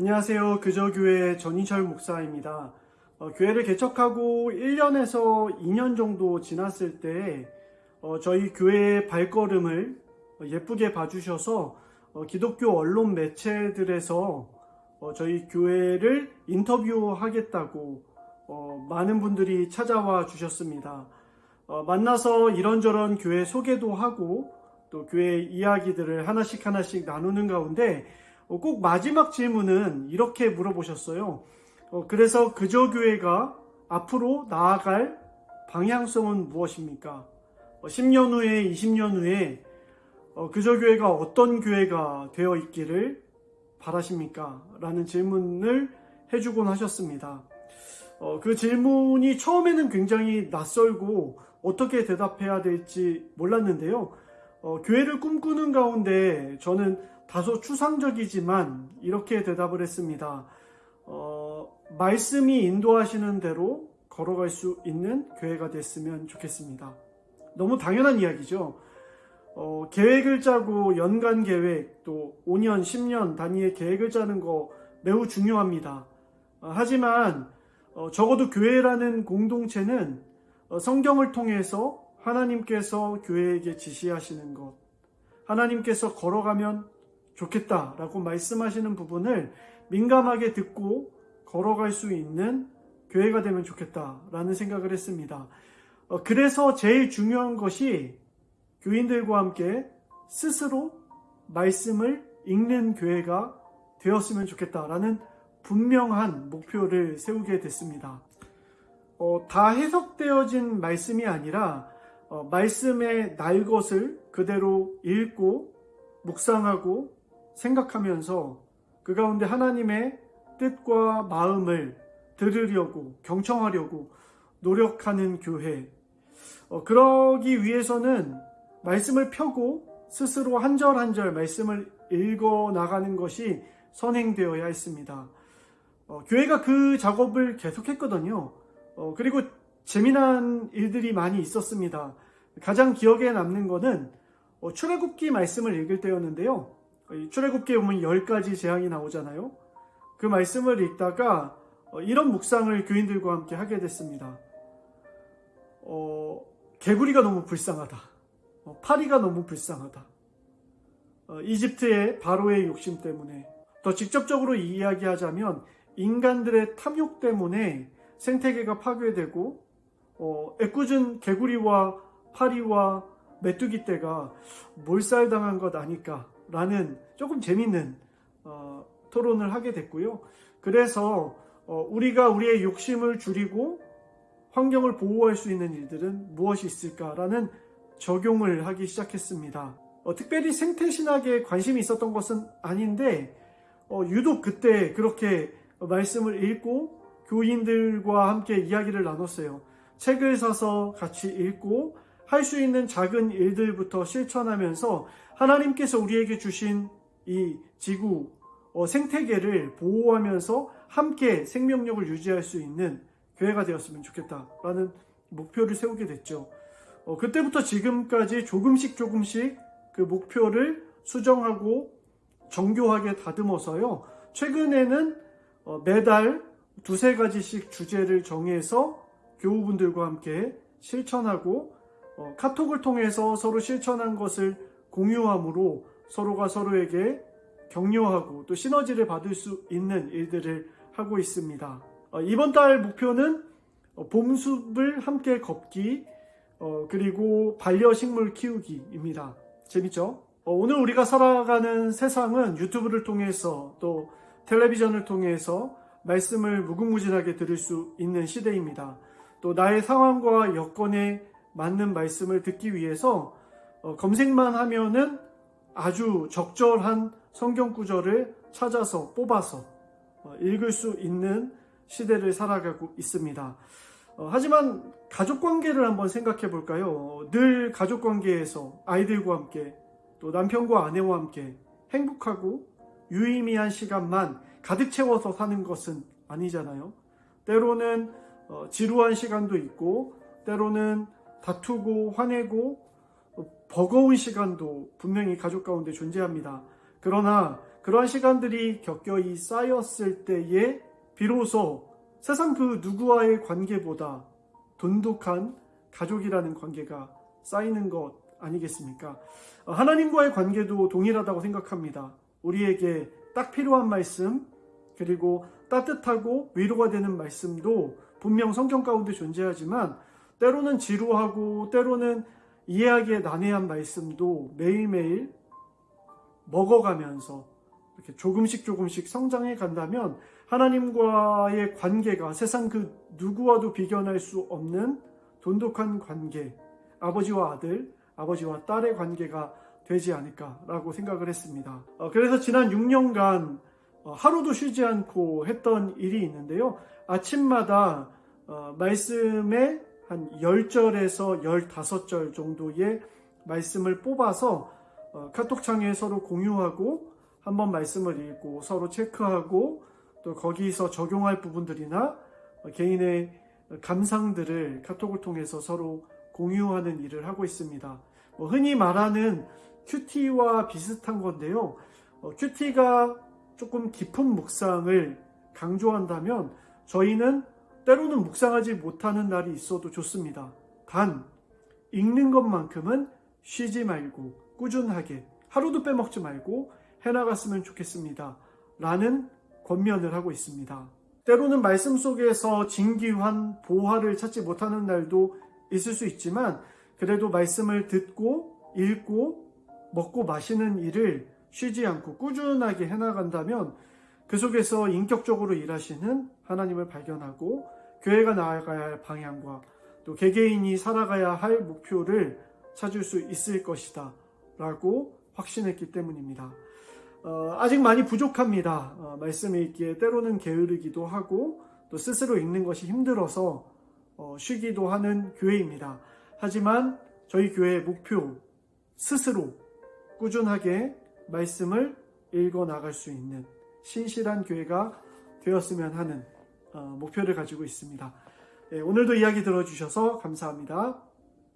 안녕하세요. 그저교회 전인철 목사입니다. 교회를 개척하고 1년에서 2년 정도 지났을 때 저희 교회의 발걸음을 예쁘게 봐주셔서 기독교 언론 매체들에서 저희 교회를 인터뷰하겠다고 많은 분들이 찾아와 주셨습니다. 만나서 이런저런 교회 소개도 하고 또 교회 이야기들을 하나씩 나누는 가운데 꼭 마지막 질문은 이렇게 물어보셨어요. 그래서 그저교회가 앞으로 나아갈 방향성은 무엇입니까? 10년 후에 20년 후에 그저교회가 어떤 교회가 되어 있기를 바라십니까? 라는 질문을 해주곤 하셨습니다. 그 질문이 처음에는 굉장히 낯설고 어떻게 대답해야 될지 몰랐는데요. 교회를 꿈꾸는 가운데 저는 다소 추상적이지만 이렇게 대답을 했습니다. 말씀이 인도하시는 대로 걸어갈 수 있는 교회가 됐으면 좋겠습니다. 너무 당연한 이야기죠. 계획을 짜고 연간 계획 또 5년, 10년 단위의 계획을 짜는 거 매우 중요합니다. 하지만 적어도 교회라는 공동체는 성경을 통해서 하나님께서 교회에게 지시하시는 것, 하나님께서 걸어가면 좋겠다라고 말씀하시는 부분을 민감하게 듣고 걸어갈 수 있는 교회가 되면 좋겠다라는 생각을 했습니다. 그래서 제일 중요한 것이 교인들과 함께 스스로 말씀을 읽는 교회가 되었으면 좋겠다라는 분명한 목표를 세우게 됐습니다. 다 해석되어진 말씀이 아니라 말씀의 날 것을 그대로 읽고 묵상하고 생각하면서 그 가운데 하나님의 뜻과 마음을 들으려고 경청하려고 노력하는 교회. 그러기 위해서는 말씀을 펴고 스스로 한 절 한 절 말씀을 읽어 나가는 것이 선행되어야 했습니다. 교회가 그 작업을 계속했거든요. 그리고 재미난 일들이 많이 있었습니다. 가장 기억에 남는 것은 출애굽기 말씀을 읽을 때였는데요. 출애굽기에 보면 10가지 재앙이 나오잖아요. 그 말씀을 읽다가 이런 묵상을 교인들과 함께 하게 됐습니다. 개구리가 너무 불쌍하다. 파리가 너무 불쌍하다. 이집트의 바로의 욕심 때문에, 더 직접적으로 이야기하자면 인간들의 탐욕 때문에 생태계가 파괴되고 애꿎은 개구리와 파리와 메뚜기 떼가 몰살당한 것 아닐까 라는 조금 재밌는 토론을 하게 됐고요. 그래서 우리가 우리의 욕심을 줄이고 환경을 보호할 수 있는 일들은 무엇이 있을까라는 적용을 하기 시작했습니다. 특별히 생태신학에 관심이 있었던 것은 아닌데 유독 그때 그렇게 말씀을 읽고 교인들과 함께 이야기를 나눴어요. 책을 사서 같이 읽고 할 수 있는 작은 일들부터 실천하면서 하나님께서 우리에게 주신 이 지구, 생태계를 보호하면서 함께 생명력을 유지할 수 있는 교회가 되었으면 좋겠다라는 목표를 세우게 됐죠. 그때부터 지금까지 조금씩 그 목표를 수정하고 정교하게 다듬어서요. 최근에는 매달 2-3가지씩 주제를 정해서 교우분들과 함께 실천하고 카톡을 통해서 서로 실천한 것을 공유함으로 서로가 서로에게 격려하고 또 시너지를 받을 수 있는 일들을 하고 있습니다. 이번 달 목표는 봄숲을 함께 걷기 그리고 반려식물 키우기입니다. 재밌죠? 오늘 우리가 살아가는 세상은 유튜브를 통해서 또 텔레비전을 통해서 말씀을 무궁무진하게 들을 수 있는 시대입니다. 또 나의 상황과 여건에 맞는 말씀을 듣기 위해서 검색만 하면은 아주 적절한 성경 구절을 찾아서 뽑아서 읽을 수 있는 시대를 살아가고 있습니다. 하지만 가족관계를 한번 생각해 볼까요? 늘 가족관계에서 아이들과 함께 또 남편과 아내와 함께 행복하고 유의미한 시간만 가득 채워서 사는 것은 아니잖아요. 때로는 지루한 시간도 있고 때로는 다투고 화내고 버거운 시간도 분명히 가족 가운데 존재합니다. 그러나 그 그러한 시간들이 격결이 쌓였을 때에 비로소 세상 그 누구와의 관계보다 돈독한 가족이라는 관계가 쌓이는 것 아니겠습니까? 하나님과의 관계도 동일하다고 생각합니다. 우리에게 딱 필요한 말씀, 그리고 따뜻하고 위로가 되는 말씀도 분명 성경 가운데 존재하지만 때로는 지루하고 때로는 이해하기에 난해한 말씀도 매일매일 먹어가면서 이렇게 조금씩 성장해 간다면 하나님과의 관계가 세상 그 누구와도 비견할 수 없는 돈독한 관계, 아버지와 아들, 아버지와 딸의 관계가 되지 않을까라고 생각을 했습니다. 그래서 지난 6년간 하루도 쉬지 않고 했던 일이 있는데요. 아침마다 말씀의 한 10절에서 15절 정도의 말씀을 뽑아서 카톡창에 서로 공유하고 한번 말씀을 읽고 서로 체크하고 또 거기서 적용할 부분들이나 개인의 감상들을 카톡을 통해서 서로 공유하는 일을 하고 있습니다. 흔히 말하는 큐티와 비슷한 건데요. 큐티가 조금 깊은 묵상을 강조한다면 저희는 때로는 묵상하지 못하는 날이 있어도 좋습니다. 단 읽는 것만큼은 쉬지 말고 꾸준하게 하루도 빼먹지 말고 해나갔으면 좋겠습니다. 라는 권면을 하고 있습니다. 때로는 말씀 속에서 진귀한 보화를 찾지 못하는 날도 있을 수 있지만 그래도 말씀을 듣고 읽고 먹고 마시는 일을 쉬지 않고 꾸준하게 해나간다면 그 속에서 인격적으로 일하시는 하나님을 발견하고 교회가 나아가야 할 방향과 또 개개인이 살아가야 할 목표를 찾을 수 있을 것이다 라고 확신했기 때문입니다. 아직 많이 부족합니다. 말씀 읽기에 때로는 게으르기도 하고 또 스스로 읽는 것이 힘들어서 쉬기도 하는 교회입니다. 하지만 저희 교회의 목표, 스스로 꾸준하게 말씀을 읽어 나갈 수 있는 신실한 교회가 되었으면 하는 목표를 가지고 있습니다. 오늘도 이야기 들어주셔서 감사합니다.